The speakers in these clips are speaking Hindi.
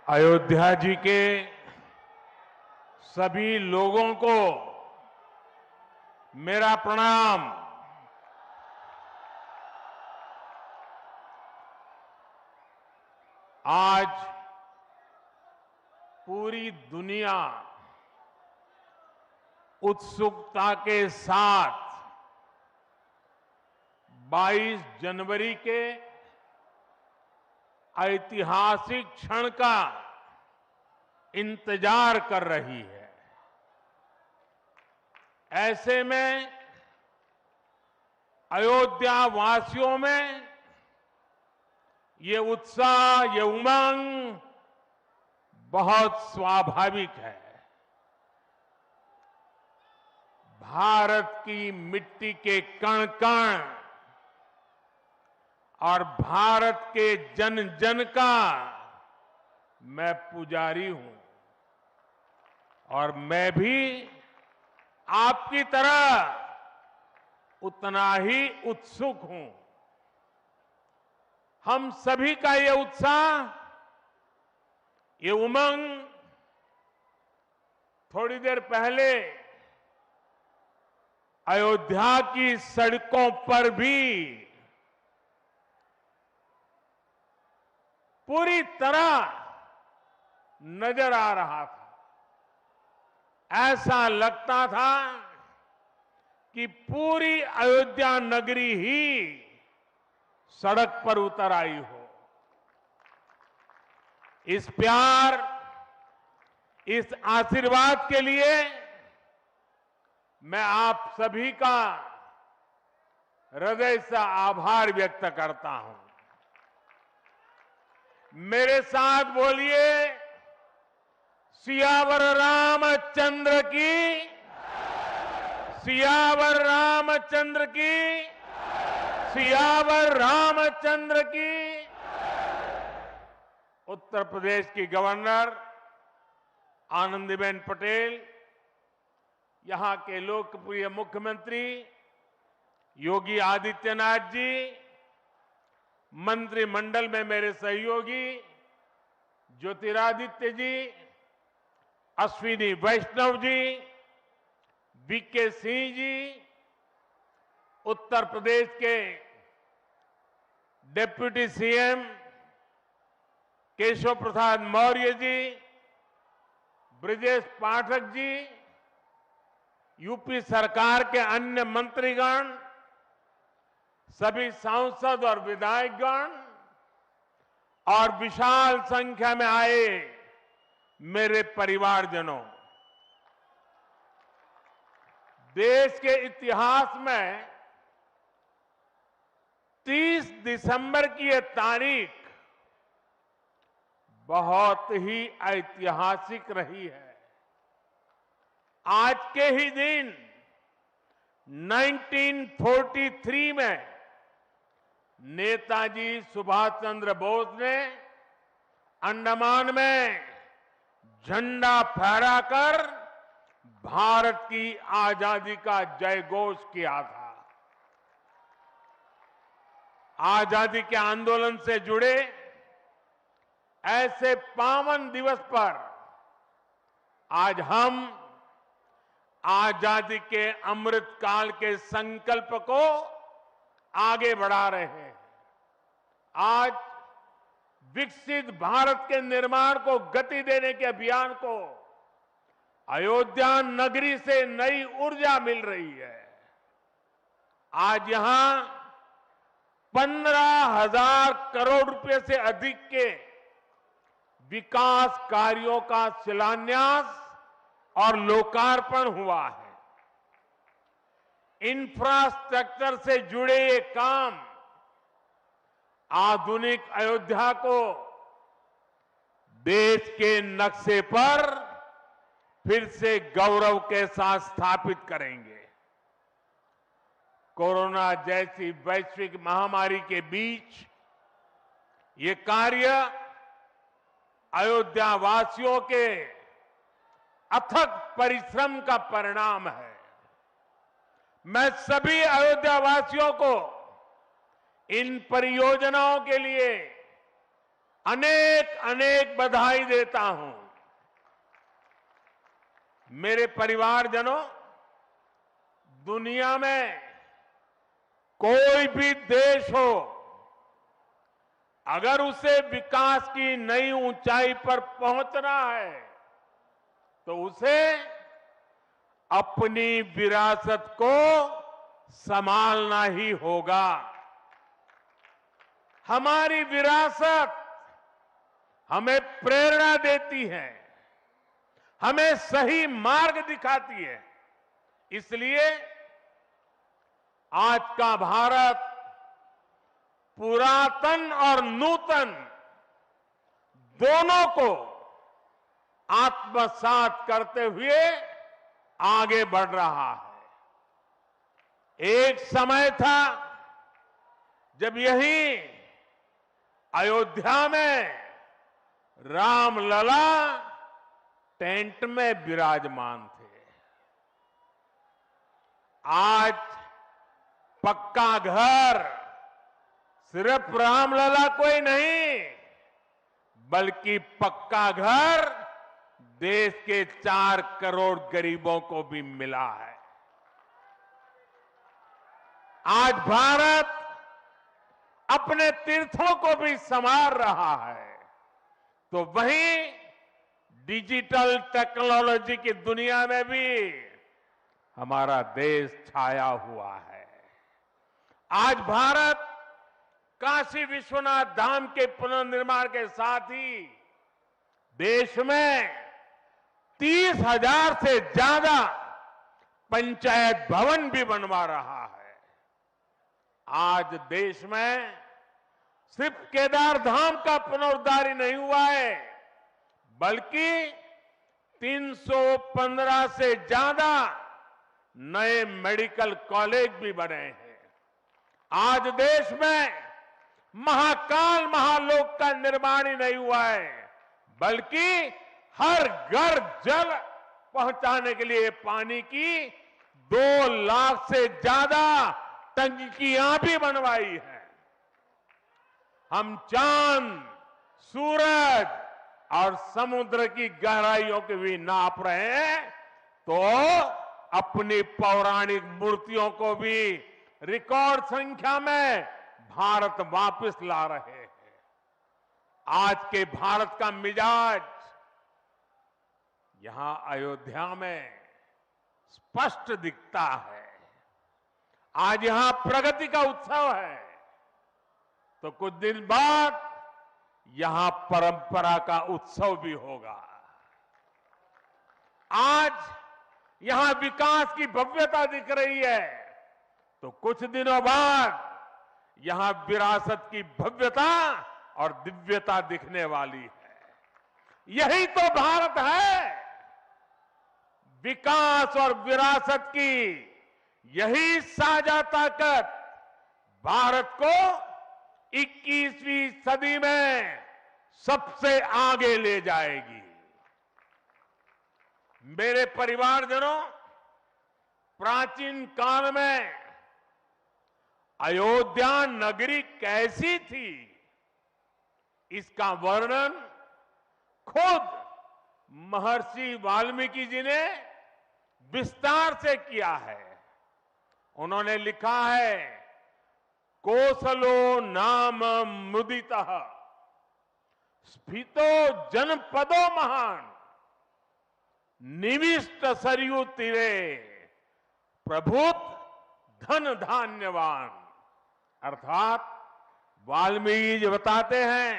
अयोध्या जी के सभी लोगों को मेरा प्रणाम। आज पूरी दुनिया उत्सुकता के साथ 22 जनवरी के ऐतिहासिक क्षण का इंतजार कर रही है। ऐसे में अयोध्या वासियों में ये उत्साह, ये उमंग बहुत स्वाभाविक है। भारत की मिट्टी के कण कण और भारत के जन जन का मैं पुजारी हूं और मैं भी आपकी तरह उतना ही उत्सुक हूं। हम सभी का ये उत्साह, ये उमंग थोड़ी देर पहले अयोध्या की सड़कों पर भी पूरी तरह नजर आ रहा था। ऐसा लगता था कि पूरी अयोध्या नगरी ही सड़क पर उतर आई हो। इस प्यार, इस आशीर्वाद के लिए मैं आप सभी का हृदय से आभार व्यक्त करता हूं। मेरे साथ बोलिए, सियावर रामचंद्र की, सियावर रामचंद्र की, सियावर रामचंद्र की। उत्तर प्रदेश की गवर्नर आनंदीबेन पटेल, यहां के लोकप्रिय मुख्यमंत्री योगी आदित्यनाथ जी, मंत्रिमंडल में मेरे सहयोगी ज्योतिरादित्य जी, अश्विनी वैष्णव जी, वीके सिंह जी, उत्तर प्रदेश के deputy CM Keshav Prasad Maurya ji, Brajesh Pathak ji, UP सरकार के अन्य मंत्रीगण, सभी सांसद और विधायकगण और विशाल संख्या में आए मेरे परिवारजनों, देश के इतिहास में 30 दिसंबर की यह तारीख बहुत ही ऐतिहासिक रही है। आज के ही दिन 1943 में नेताजी सुभाष चंद्र बोस ने अंडमान में झंडा फहराकर भारत की आजादी का जयघोष किया था। आजादी के आंदोलन से जुड़े ऐसे पावन दिवस पर आज हम आजादी के अमृत काल के संकल्प को आगे बढ़ा रहे हैं। आज विकसित भारत के निर्माण को गति देने के अभियान को अयोध्या नगरी से नई ऊर्जा मिल रही है। आज यहां 15,000 करोड़ रुपए से अधिक के विकास कार्यों का शिलान्यास और लोकार्पण हुआ है। इंफ्रास्ट्रक्चर से जुड़े ये काम आधुनिक अयोध्या को देश के नक्शे पर फिर से गौरव के साथ स्थापित करेंगे। कोरोना जैसी वैश्विक महामारी के बीच ये कार्य अयोध्या वासियों के अथक परिश्रम का परिणाम है। मैं सभी अयोध्या वासियों को इन परियोजनाओं के लिए अनेक अनेक बधाई देता हूं। मेरे परिवारजनों, दुनिया में कोई भी देश हो, अगर उसे विकास की नई ऊंचाई पर पहुंचना है तो उसे अपनी विरासत को संभालना ही होगा। हमारी विरासत हमें प्रेरणा देती है, हमें सही मार्ग दिखाती है। इसलिए आज का भारत पुरातन और नूतन दोनों को आत्मसात करते हुए आगे बढ़ रहा है। एक समय था जब यही अयोध्या में रामलला टेंट में विराजमान थे। आज पक्का घर सिर्फ रामलला को ही नहीं, बल्कि पक्का घर देश के 4 करोड़ गरीबों को भी मिला है। आज भारत अपने तीर्थों को भी संवार रहा है, तो वहीं डिजिटल टेक्नोलॉजी की दुनिया में भी हमारा देश छाया हुआ है। आज भारत काशी विश्वनाथ धाम के पुनर्निर्माण के साथ ही देश में 30,000 से ज्यादा पंचायत भवन भी बनवा रहा है। आज देश में सिर्फ केदार धाम का पुनरुद्धार ही नहीं हुआ है, बल्कि 315 से ज्यादा नए मेडिकल कॉलेज भी बने हैं। आज देश में महाकाल महालोक का निर्माण ही नहीं हुआ है, बल्कि हर घर जल पहुंचाने के लिए पानी की 2 लाख से ज्यादा टंकियां भी बनवाई है। हम चांद, सूरज और समुद्र की गहराइयों के भी नाप रहे हैं, तो अपनी पौराणिक मूर्तियों को भी रिकॉर्ड संख्या में भारत वापस ला रहे हैं। आज के भारत का मिजाज यहां अयोध्या में स्पष्ट दिखता है। आज यहां प्रगति का उत्सव है, तो कुछ दिन बाद यहां परंपरा का उत्सव भी होगा। आज यहां विकास की भव्यता दिख रही है, तो कुछ दिनों बाद यहां विरासत की भव्यता और दिव्यता दिखने वाली है। यही तो भारत है। विकास और विरासत की यही साझा ताकत भारत को 21वीं सदी में सबसे आगे ले जाएगी। मेरे परिवारजनों, प्राचीन काल में अयोध्या नगरी कैसी थी, इसका वर्णन खुद महर्षि वाल्मीकि जी ने विस्तार से किया है। उन्होंने लिखा है, कोसलो नाम मुदितः स्फीतो जनपदो महान निविष्ट सरयू तीरे प्रभुत धन धान्यवान। अर्थात वाल्मीकि जी बताते हैं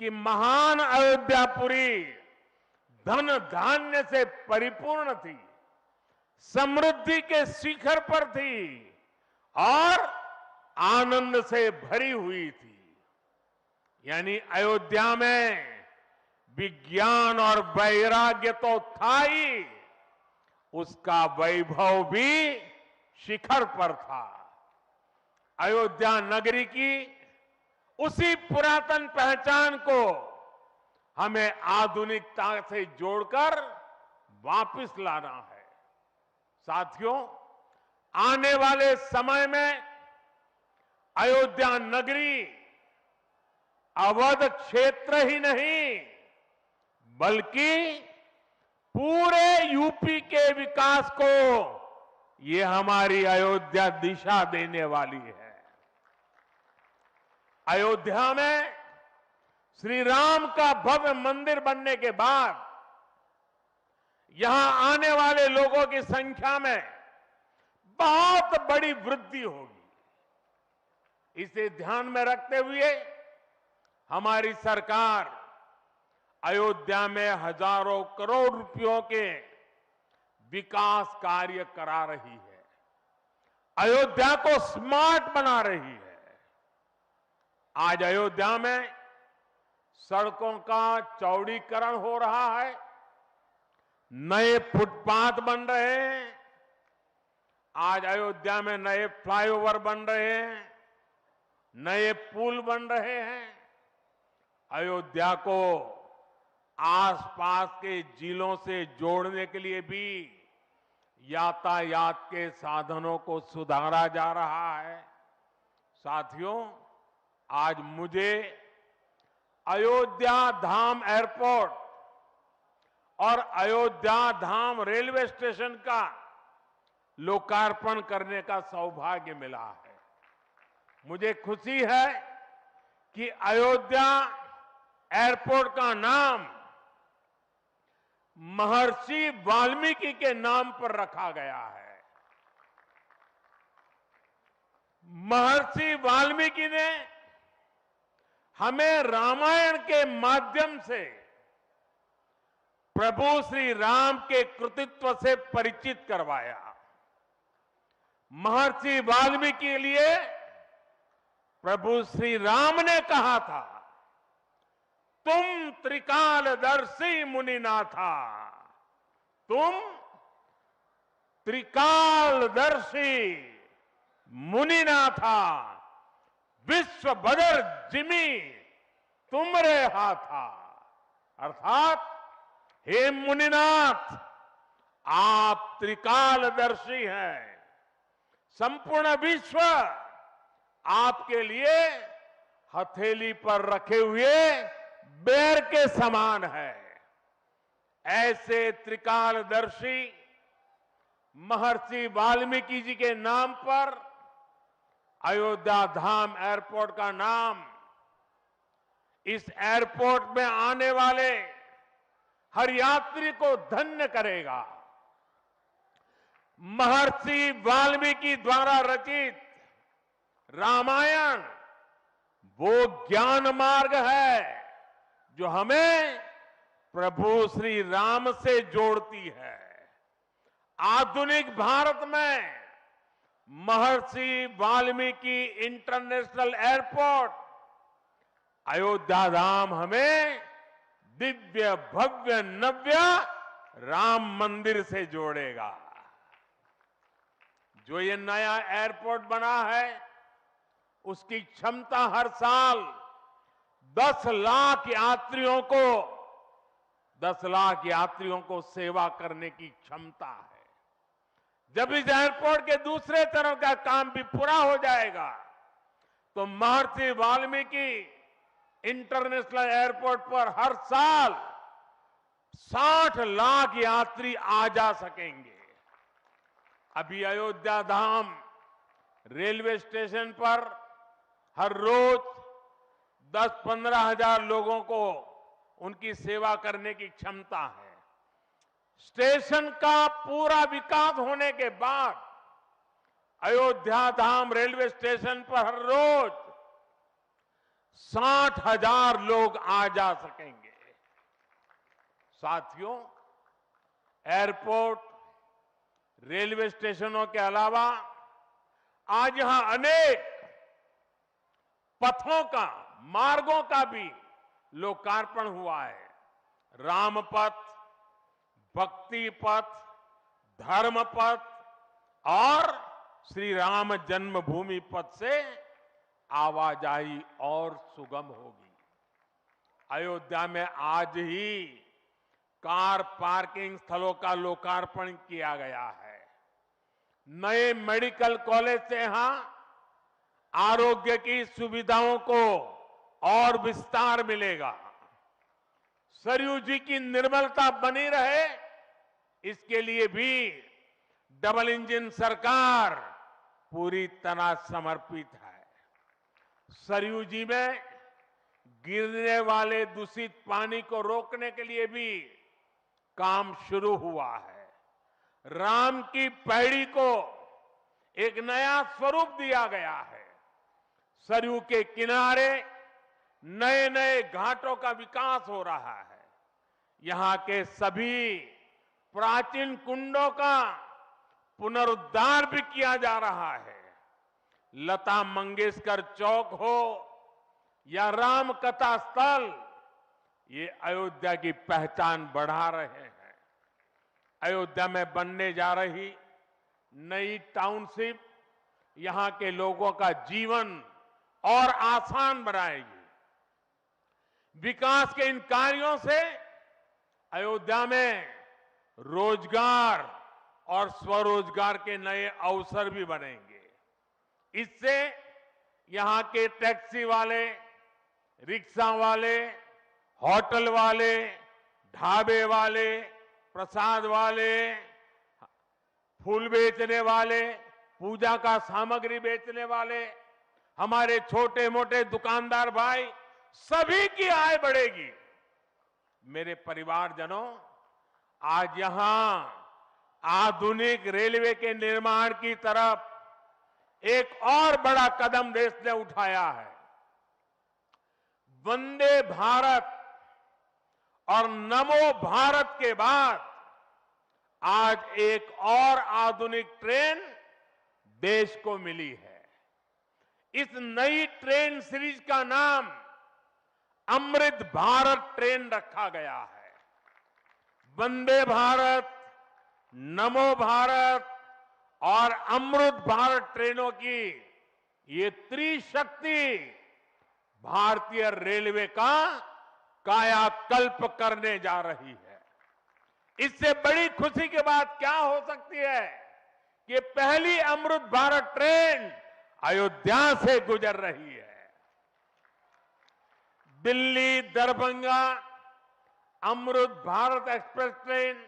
कि महान अयोध्यापुरी धन धान्य से परिपूर्ण थी, समृद्धि के शिखर पर थी और आनंद से भरी हुई थी। यानी अयोध्या में विज्ञान और वैराग्य तो था ही, उसका वैभव भी शिखर पर था। अयोध्या नगरी की उसी पुरातन पहचान को हमें आधुनिकता से जोड़कर वापस लाना है। साथियों, आने वाले समय में अयोध्या नगरी अवध क्षेत्र ही नहीं बल्कि पूरे यूपी के विकास को ये हमारी अयोध्या दिशा देने वाली है। अयोध्या में श्री राम का भव्य मंदिर बनने के बाद यहां आने वाले लोगों की संख्या में बहुत बड़ी वृद्धि होगी। इसे ध्यान में रखते हुए हमारी सरकार अयोध्या में हजारों करोड़ रुपयों के विकास कार्य करा रही है, अयोध्या को स्मार्ट बना रही है। आज अयोध्या में सड़कों का चौड़ीकरण हो रहा है, नए फुटपाथ बन रहे हैं, आज अयोध्या में नए फ्लाईओवर बन रहे हैं, नए पुल बन रहे हैं। अयोध्या को आसपास के जिलों से जोड़ने के लिए भी यातायात के साधनों को सुधारा जा रहा है। साथियों, आज मुझे अयोध्या धाम एयरपोर्ट और अयोध्या धाम रेलवे स्टेशन का लोकार्पण करने का सौभाग्य मिला है। मुझे खुशी है कि अयोध्या एयरपोर्ट का नाम महर्षि वाल्मीकि के नाम पर रखा गया है। महर्षि वाल्मीकि ने हमें रामायण के माध्यम से प्रभु श्री राम के कृतित्व से परिचित करवाया। महर्षि वाल्मीकि के लिए प्रभु श्री राम ने कहा था, तुम त्रिकालदर्शी मुनिनाथा, तुम त्रिकालदर्शी मुनिनाथा, विश्व बदर जिमी तुमरे हाथा। अर्थात हे मुनिनाथ, आप त्रिकालदर्शी हैं, संपूर्ण विश्व आपके लिए हथेली पर रखे हुए बेर के समान है। ऐसे त्रिकालदर्शी महर्षि वाल्मीकि जी के नाम पर अयोध्या धाम एयरपोर्ट का नाम इस एयरपोर्ट में आने वाले हर यात्री को धन्य करेगा। महर्षि वाल्मीकि द्वारा रचित रामायण वो ज्ञान मार्ग है जो हमें प्रभु श्री राम से जोड़ती है। आधुनिक भारत में महर्षि वाल्मीकि इंटरनेशनल एयरपोर्ट अयोध्या धाम हमें दिव्य भव्य नव्य राम मंदिर से जोड़ेगा। जो ये नया एयरपोर्ट बना है उसकी क्षमता हर साल 10 लाख यात्रियों को सेवा करने की क्षमता है। जब इस एयरपोर्ट के दूसरे तरफ का काम भी पूरा हो जाएगा तो महर्षि वाल्मीकि इंटरनेशनल एयरपोर्ट पर हर साल 60 लाख यात्री आ जा सकेंगे। अभी अयोध्या धाम रेलवे स्टेशन पर हर रोज 10-15 हजार लोगों को उनकी सेवा करने की क्षमता है। स्टेशन का पूरा विकास होने के बाद अयोध्या धाम रेलवे स्टेशन पर हर रोज 60,000 लोग आ जा सकेंगे। साथियों, एयरपोर्ट, रेलवे स्टेशनों के अलावा आज यहां अनेक पथों का, मार्गों का भी लोकार्पण हुआ है। राम पथ, भक्ति पथ, धर्म पथ और श्री राम जन्मभूमि पथ से आवाजाही और सुगम होगी। अयोध्या में आज ही कार पार्किंग स्थलों का लोकार्पण किया गया है। नए मेडिकल कॉलेज से यहां आरोग्य की सुविधाओं को और विस्तार मिलेगा। सरयू जी की निर्मलता बनी रहे, इसके लिए भी डबल इंजन सरकार पूरी तरह समर्पित है। सरयू जी में गिरने वाले दूषित पानी को रोकने के लिए भी काम शुरू हुआ है। राम की पैड़ी को एक नया स्वरूप दिया गया है। सरयू के किनारे नए नए घाटों का विकास हो रहा है। यहां के सभी प्राचीन कुंडों का पुनरुद्धार भी किया जा रहा है। लता मंगेशकर चौक हो या राम कथा स्थल, ये अयोध्या की पहचान बढ़ा रहे हैं। अयोध्या में बनने जा रही नई टाउनशिप यहां के लोगों का जीवन और आसान बनाएगी। विकास के इन कार्यों से अयोध्या में रोजगार और स्वरोजगार के नए अवसर भी बनेंगे। इससे यहां के टैक्सी वाले, रिक्शा वाले, होटल वाले, ढाबे वाले, प्रसाद वाले, फूल बेचने वाले, पूजा का सामग्री बेचने वाले, हमारे छोटे मोटे दुकानदार भाई, सभी की आय बढ़ेगी। मेरे परिवारजनों, आज यहां आधुनिक रेलवे के निर्माण की तरफ एक और बड़ा कदम देश ने उठाया है। वंदे भारत और नमो भारत के बाद आज एक और आधुनिक ट्रेन देश को मिली है। इस नई ट्रेन सीरीज का नाम अमृत भारत ट्रेन रखा गया है। वंदे भारत, नमो भारत और अमृत भारत ट्रेनों की ये त्रिशक्ति भारतीय रेलवे का कायाकल्प करने जा रही है। इससे बड़ी खुशी की बात क्या हो सकती है कि पहली अमृत भारत ट्रेन अयोध्या से गुजर रही है। Delhi Darbhanga Amrit Bharat express train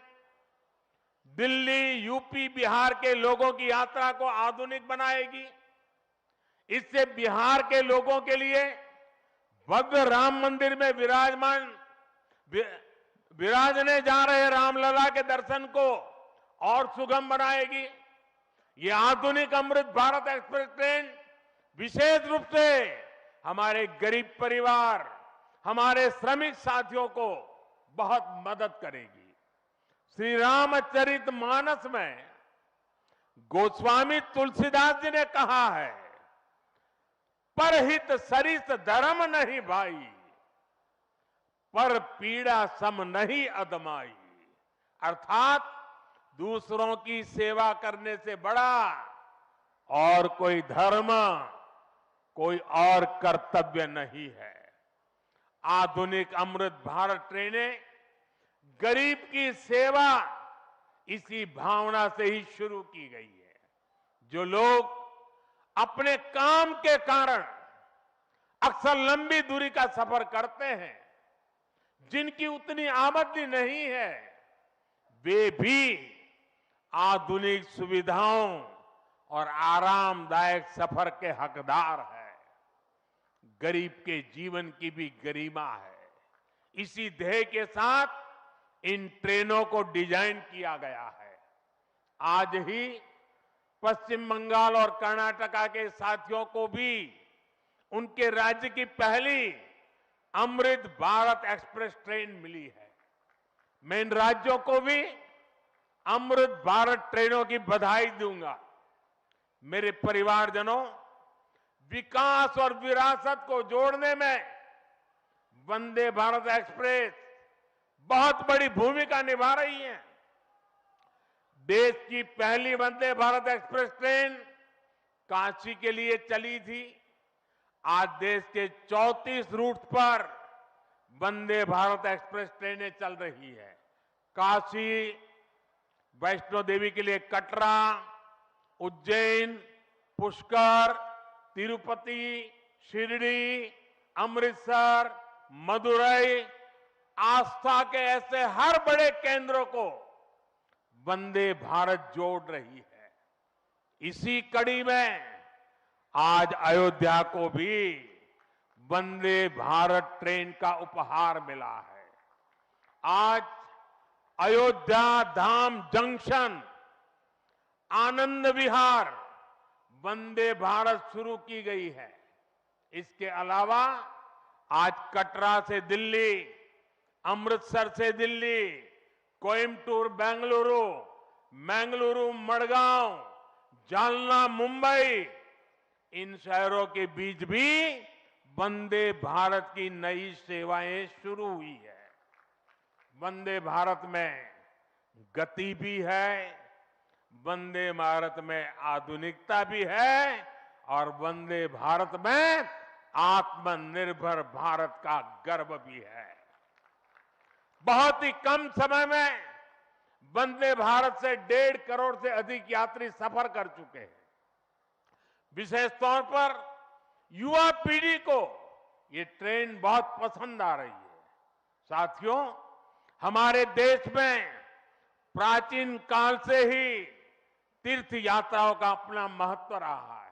Delhi, UP, Bihar के लोगों की यात्रा को आधुनिक बनाएगी। इससे बिहार के लोगों के लिए भव्य राम मंदिर में विराजने जा रहे रामलला के दर्शन को और सुगम बनाएगी। ये आधुनिक अमृत भारत एक्सप्रेस ट्रेन विशेष रूप से हमारे गरीब परिवार, हमारे श्रमिक साथियों को बहुत मदद करेगी। श्री रामचरितमानस में गोस्वामी तुलसीदास जी ने कहा है, परहित सरिस धर्म नहीं भाई, पर पीड़ा सम नहीं अदमाई। अर्थात दूसरों की सेवा करने से बड़ा और कोई धर्म, कोई और कर्तव्य नहीं है। आधुनिक अमृत भारत ट्रेनें गरीब की सेवा इसी भावना से ही शुरू की गई है। जो लोग अपने काम के कारण अक्सर लंबी दूरी का सफर करते हैं, जिनकी उतनी आमदनी नहीं है, वे भी आधुनिक सुविधाओं और आरामदायक सफर के हकदार हैं। गरीब के जीवन की भी गरिमा है। इसी ध्येय के साथ इन ट्रेनों को डिजाइन किया गया है। आज ही पश्चिम बंगाल और कर्नाटका के साथियों को भी उनके राज्य की पहली अमृत भारत एक्सप्रेस ट्रेन मिली है। मैं इन राज्यों को भी अमृत भारत ट्रेनों की बधाई दूंगा। मेरे परिवारजनों, विकास और विरासत को जोड़ने में वंदे भारत एक्सप्रेस बहुत बड़ी भूमिका निभा रही है। देश की पहली वंदे भारत एक्सप्रेस ट्रेन काशी के लिए चली थी। आज देश के 34 रूट पर वंदे भारत एक्सप्रेस ट्रेनें चल रही है। काशी, वैष्णो देवी के लिए कटरा, उज्जैन, पुष्कर, तिरुपति, शिरडी, अमृतसर, मदुरई, आस्था के ऐसे हर बड़े केंद्रों को वंदे भारत जोड़ रही है। इसी कड़ी में आज अयोध्या को भी वंदे भारत ट्रेन का उपहार मिला है। आज अयोध्या धाम जंक्शन, आनंद विहार वंदे भारत शुरू की गई है। इसके अलावा आज कटरा से दिल्ली, अमृतसर से दिल्ली, कोयम्बटूर बेंगलुरु, मंगलुरु मडगांव, जालना मुंबई, इन शहरों के बीच भी वंदे भारत की नई सेवाएं शुरू हुई है। वंदे भारत में गति भी है, वंदे भारत में आधुनिकता भी है और वंदे भारत में आत्मनिर्भर भारत का गर्व भी है। बहुत ही कम समय में वंदे भारत से 1.5 करोड़ से अधिक यात्री सफर कर चुके हैं। विशेष तौर पर युवा पीढ़ी को ये ट्रेन बहुत पसंद आ रही है। साथियों, हमारे देश में प्राचीन काल से ही तीर्थ यात्राओं का अपना महत्व रहा है,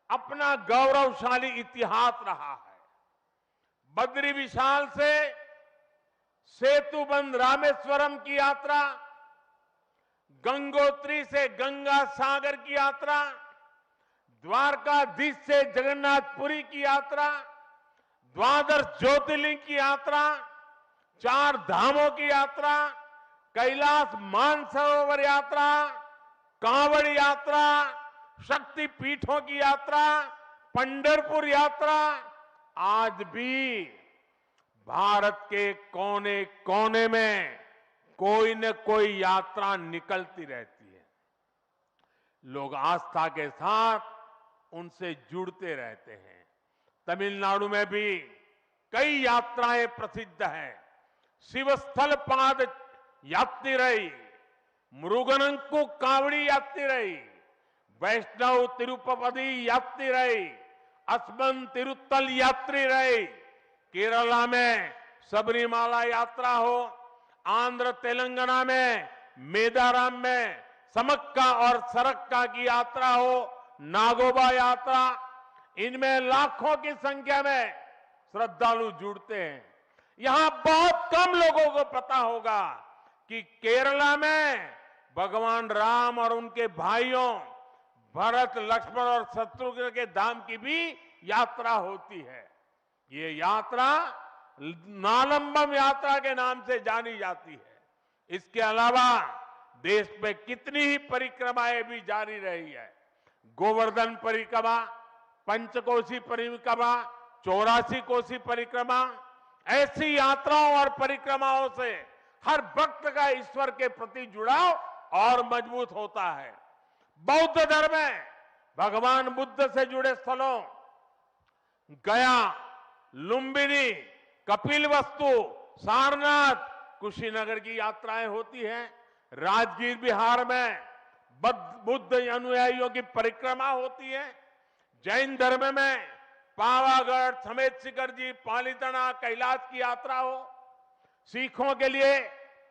अपना गौरवशाली इतिहास रहा है। बद्री विशाल से सेतुबंध रामेश्वरम की यात्रा, गंगोत्री से गंगा सागर की यात्रा, द्वारकाधीश से जगन्नाथपुरी की यात्रा, द्वादश ज्योतिर्लिंग की यात्रा, 4 धामों की यात्रा, कैलाश मानसरोवर यात्रा, कांवड़ यात्रा, शक्ति पीठों की यात्रा, पंढरपुर यात्रा, आज भी भारत के कोने कोने में कोई न कोई यात्रा निकलती रहती है। लोग आस्था के साथ उनसे जुड़ते रहते हैं। तमिलनाडु में भी कई यात्राएं प्रसिद्ध हैं। शिवस्थल पाद यात्रिरई, मुरुगनंकु कावड़ी यात्रिरई, वैष्णव तिरुपति यात्रिरई, अस्मन तिरुत्तल यात्रिरई, केरला में सबरीमाला यात्रा हो, आंध्र तेलंगाना में मेदाराम में समक्का और सरक्का की यात्रा हो, नागोबा यात्रा, इनमें लाखों की संख्या में श्रद्धालु जुड़ते हैं। यहां बहुत कम लोगों को पता होगा कि केरला में भगवान राम और उनके भाइयों भरत, लक्ष्मण और शत्रुघ्न के धाम की भी यात्रा होती है। ये यात्रा नालंबम यात्रा के नाम से जानी जाती है। इसके अलावा देश में कितनी ही परिक्रमाएं भी जारी रही है। गोवर्धन परिक्रमा, पंचकोशी परिक्रमा, 84 कोसी परिक्रमा, ऐसी यात्राओं और परिक्रमाओं से हर भक्त का ईश्वर के प्रति जुड़ाव और मजबूत होता है। बौद्ध धर्म में भगवान बुद्ध से जुड़े स्थलों गया, लुम्बिनी, कपिलवस्तु, सारनाथ, कुशीनगर की यात्राएं होती हैं। राजगीर बिहार में बुद्ध अनुयायियों की परिक्रमा होती है। जैन धर्म में पावागढ़, समेत शिखर जी, पालीताना, कैलाश की यात्रा हो। सिखों के लिए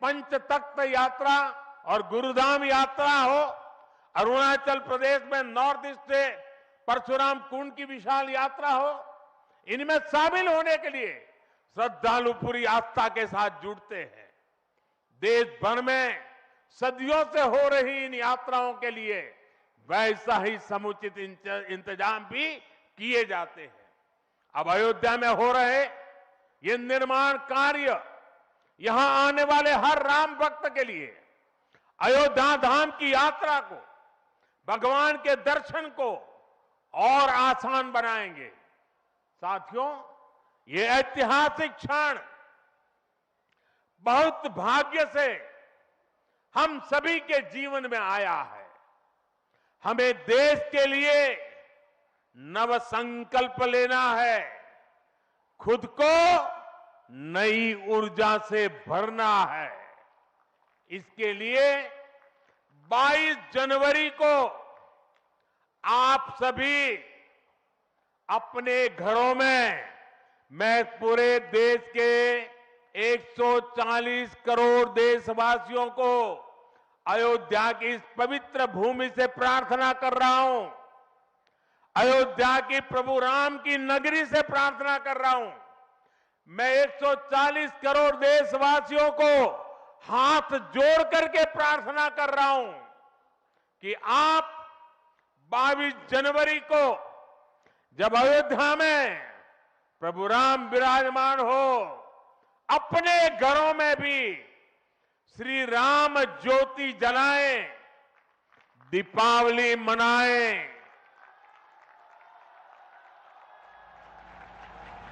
पंच तख्त यात्रा और गुरुधाम यात्रा हो। अरुणाचल प्रदेश में नॉर्थ ईस्ट से परशुराम कुंड की विशाल यात्रा हो। इनमें शामिल होने के लिए श्रद्धालु पूरी आस्था के साथ जुड़ते हैं। देश भर में सदियों से हो रही इन यात्राओं के लिए वैसा ही समुचित इंतजाम भी किए जाते हैं। अब अयोध्या में हो रहे ये निर्माण कार्य यहां आने वाले हर राम भक्त के लिए अयोध्या धाम की यात्रा को, भगवान के दर्शन को और आसान बनाएंगे। साथियों, ये ऐतिहासिक क्षण बहुत भाग्य से हम सभी के जीवन में आया है। हमें देश के लिए नव संकल्प लेना है, खुद को नई ऊर्जा से भरना है। इसके लिए 22 जनवरी को आप सभी अपने घरों में मैं पूरे देश के 140 करोड़ देशवासियों को अयोध्या की इस पवित्र भूमि से प्रार्थना कर रहा हूं, अयोध्या की प्रभु राम की नगरी से प्रार्थना कर रहा हूं। मैं 140 करोड़ देशवासियों को हाथ जोड़ करके प्रार्थना कर रहा हूं कि आप 22 जनवरी को जब अयोध्या में प्रभु राम विराजमान हो, अपने घरों में भी श्री राम ज्योति जलाएं, दीपावली मनाएं।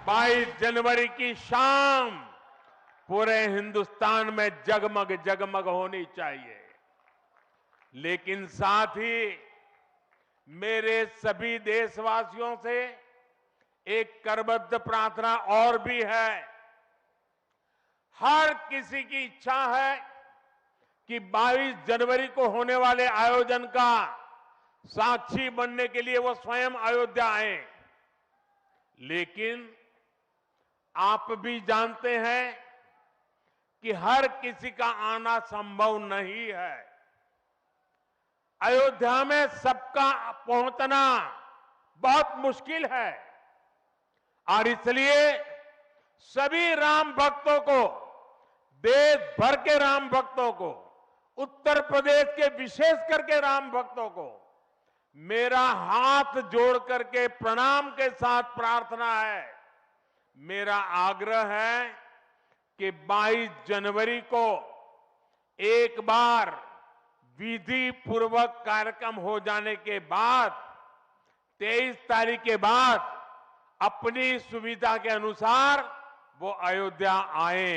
22 जनवरी की शाम पूरे हिंदुस्तान में जगमग जगमग होनी चाहिए। लेकिन साथ ही मेरे सभी देशवासियों से एक करबद्ध प्रार्थना और भी है। हर किसी की इच्छा है कि 22 जनवरी को होने वाले आयोजन का साक्षी बनने के लिए वो स्वयं अयोध्या आए। लेकिन आप भी जानते हैं कि हर किसी का आना संभव नहीं है। अयोध्या में सबका पहुंचना बहुत मुश्किल है और इसलिए सभी राम भक्तों को, देश भर के राम भक्तों को, उत्तर प्रदेश के विशेष करके राम भक्तों को मेरा हाथ जोड़ करके प्रणाम के साथ प्रार्थना है, मेरा आग्रह है कि 22 जनवरी को एक बार विधि पूर्वक कार्यक्रम हो जाने के बाद 23 तारीख के बाद अपनी सुविधा के अनुसार वो अयोध्या आए।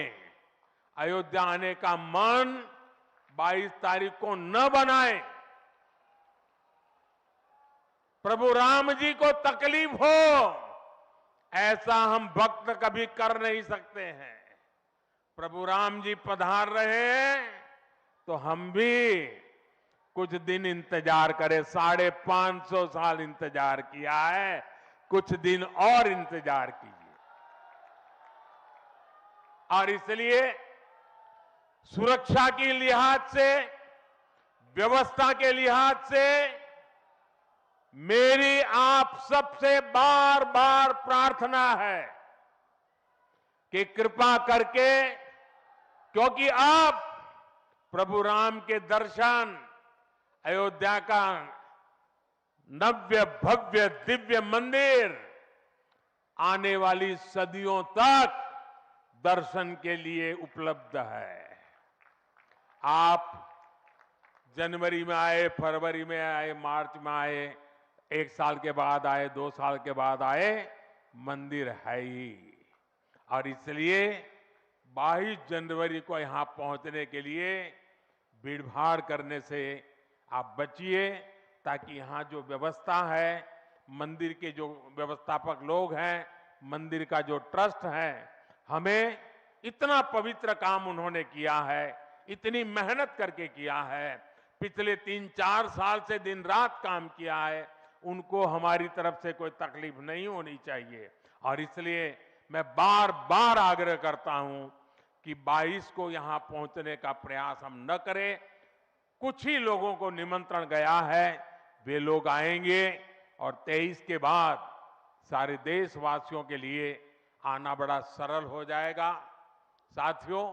अयोध्या आने का मन 22 तारीख को न बनाए। प्रभु राम जी को तकलीफ हो ऐसा हम भक्त कभी कर नहीं सकते हैं। प्रभु राम जी पधार रहे हैं तो हम भी कुछ दिन इंतजार करें। 550 साल इंतजार किया है, कुछ दिन और इंतजार कीजिए। और इसलिए सुरक्षा के लिहाज से, व्यवस्था के लिहाज से मेरी आप सबसे बार बार प्रार्थना है कि कृपा करके, क्योंकि आप प्रभु राम के दर्शन, अयोध्या का नव्य भव्य दिव्य मंदिर आने वाली सदियों तक दर्शन के लिए उपलब्ध है। आप जनवरी में आए, फरवरी में आए, मार्च में आए, 1 साल के बाद आए, 2 साल के बाद आए, मंदिर है ही। और इसलिए 22 जनवरी को यहां पहुंचने के लिए भीड़भाड़ करने से आप बचिए, ताकि यहां जो व्यवस्था है, मंदिर के जो व्यवस्थापक लोग हैं, मंदिर का जो ट्रस्ट है, हमें इतना पवित्र काम उन्होंने किया है, इतनी मेहनत करके किया है, पिछले 3-4 साल से दिन रात काम किया है, उनको हमारी तरफ से कोई तकलीफ नहीं होनी चाहिए। और इसलिए मैं बार बार आग्रह करता हूं कि 22 को यहां पहुंचने का प्रयास हम न करें। कुछ ही लोगों को निमंत्रण गया है, वे लोग आएंगे और 23 के बाद सारे देशवासियों के लिए आना बड़ा सरल हो जाएगा। साथियों,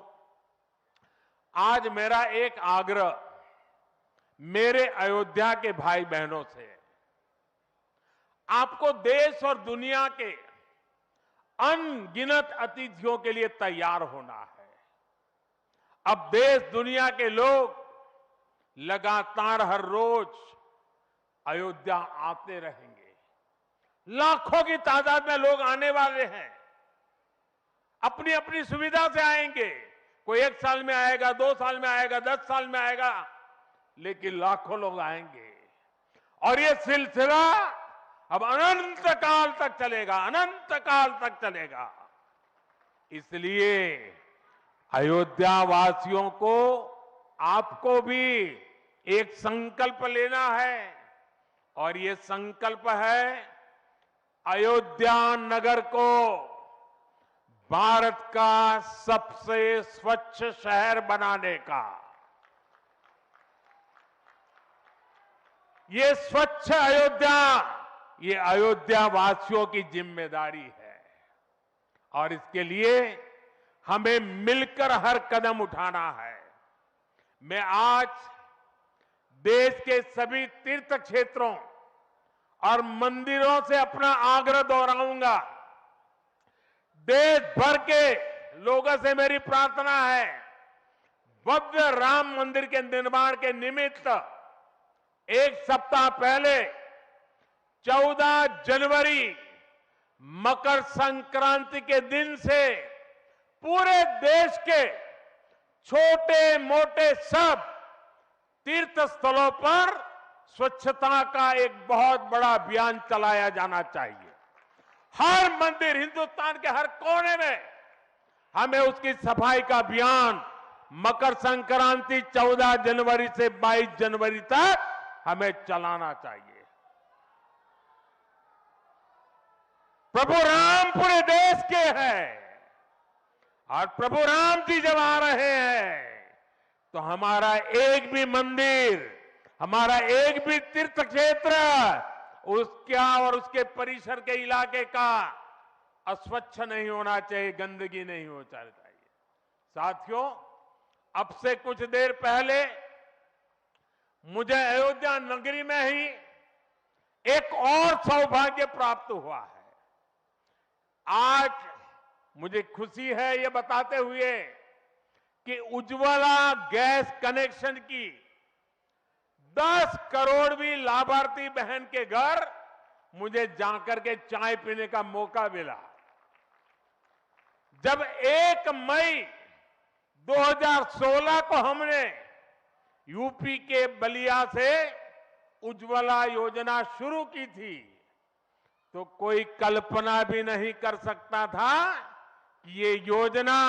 आज मेरा एक आग्रह मेरे अयोध्या के भाई बहनों से, आपको देश और दुनिया के अनगिनत अतिथियों के लिए तैयार होना है। अब देश दुनिया के लोग लगातार हर रोज अयोध्या आते रहेंगे। लाखों की तादाद में लोग आने वाले हैं, अपनी अपनी सुविधा से आएंगे। कोई 1 साल में आएगा, 2 साल में आएगा, 10 साल में आएगा, लेकिन लाखों लोग आएंगे। और ये सिलसिला अब अनंत काल तक चलेगा, अनंत काल तक चलेगा। इसलिए अयोध्या वासियों को, आपको भी एक संकल्प लेना है, और ये संकल्प है अयोध्या नगर को भारत का सबसे स्वच्छ शहर बनाने का। ये स्वच्छ अयोध्या, ये अयोध्या वासियों की जिम्मेदारी है और इसके लिए हमें मिलकर हर कदम उठाना है। मैं आज देश के सभी तीर्थ क्षेत्रों और मंदिरों से अपना आग्रह दोहराऊंगा। देश भर के लोगों से मेरी प्रार्थना है, भव्य राम मंदिर के निर्माण के निमित्त एक सप्ताह पहले 14 जनवरी मकर संक्रांति के दिन से पूरे देश के छोटे मोटे सब तीर्थ स्थलों पर स्वच्छता का एक बहुत बड़ा अभियान चलाया जाना चाहिए। हर मंदिर, हिंदुस्तान के हर कोने में हमें उसकी सफाई का अभियान मकर संक्रांति 14 जनवरी से 22 जनवरी तक हमें चलाना चाहिए। प्रभु राम पूरे देश के हैं और प्रभु राम जी जब आ रहे हैं तो हमारा एक भी मंदिर, हमारा एक भी तीर्थ क्षेत्र उसका और उसके परिसर के इलाके का अस्वच्छ नहीं होना चाहिए, गंदगी नहीं होना चाहिए। साथियों, अब से कुछ देर पहले मुझे अयोध्या नगरी में ही एक और सौभाग्य प्राप्त हुआ है। आज मुझे खुशी है ये बताते हुए कि उज्ज्वला गैस कनेक्शन की 10 करोड़वीं लाभार्थी बहन के घर मुझे जाकर के चाय पीने का मौका मिला। जब 1 मई 2016 को हमने यूपी के बलिया से उज्ज्वला योजना शुरू की थी तो कोई कल्पना भी नहीं कर सकता था कि ये योजना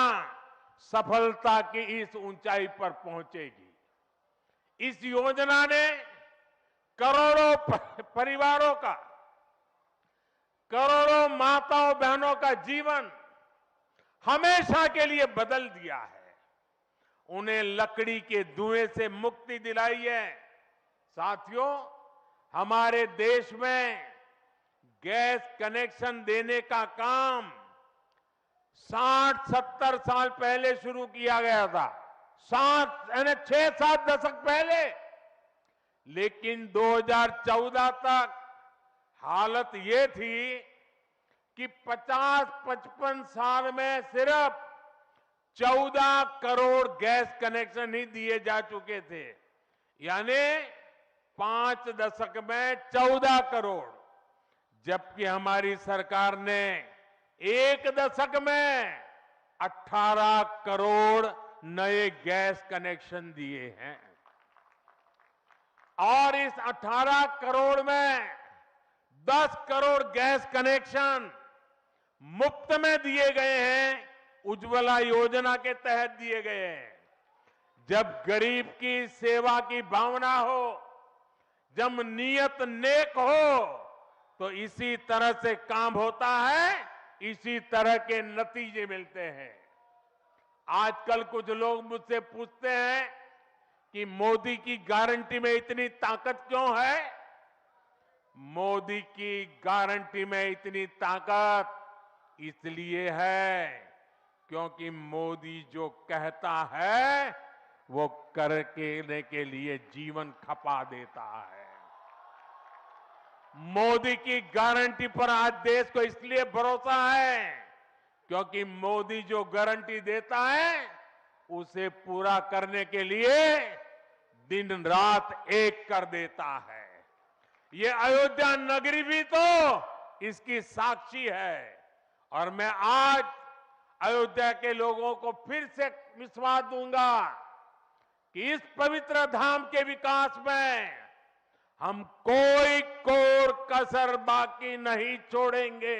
सफलता की इस ऊंचाई पर पहुंचेगी। इस योजना ने करोड़ों परिवारों का, करोड़ों माताओं बहनों का जीवन हमेशा के लिए बदल दिया है। उन्हें लकड़ी के धुएं से मुक्ति दिलाई है। साथियों, हमारे देश में गैस कनेक्शन देने का काम 60-70 साल पहले शुरू किया गया था, 6-7 दशक पहले। लेकिन 2014 तक हालत ये थी कि 50-55 साल में सिर्फ 14 करोड़ गैस कनेक्शन ही दिए जा चुके थे, यानी 5 दशक में 14 करोड़, जबकि हमारी सरकार ने 1 दशक में 18 करोड़ नए गैस कनेक्शन दिए हैं। और इस 18 करोड़ में 10 करोड़ गैस कनेक्शन मुफ्त में दिए गए हैं, उज्ज्वला योजना के तहत दिए गए हैं। जब गरीब की सेवा की भावना हो, जब नियत नेक हो, तो इसी तरह से काम होता है, इसी तरह के नतीजे मिलते हैं। आजकल कुछ लोग मुझसे पूछते हैं कि मोदी की गारंटी में इतनी ताकत क्यों है? मोदी की गारंटी में इतनी ताकत इसलिए है क्योंकि मोदी जो कहता है वो करने के लिए जीवन खपा देता है। मोदी की गारंटी पर आज देश को इसलिए भरोसा है क्योंकि मोदी जो गारंटी देता है उसे पूरा करने के लिए दिन रात एक कर देता है। ये अयोध्या नगरी भी तो इसकी साक्षी है। और मैं आज अयोध्या के लोगों को फिर से विश्वास दूंगा कि इस पवित्र धाम के विकास में हम कोई कोर कसर बाकी नहीं छोड़ेंगे।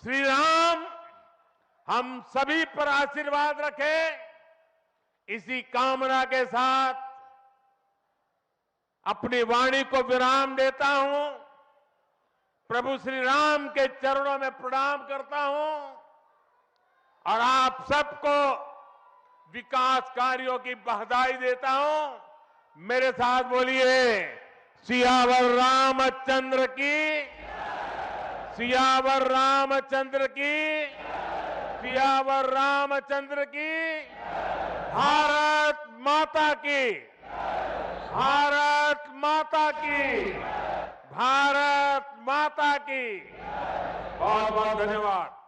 श्री राम हम सभी पर आशीर्वाद रखें, इसी कामना के साथ अपनी वाणी को विराम देता हूं। प्रभु श्री राम के चरणों में प्रणाम करता हूं और आप सबको विकास कार्यों की बधाई देता हूं। मेरे साथ बोलिए, सियावर रामचंद्र की, सियावर रामचंद्र की, सियावर रामचंद्र की, भारत माता की, भारत माता की, भारत माता की। बहुत बहुत धन्यवाद।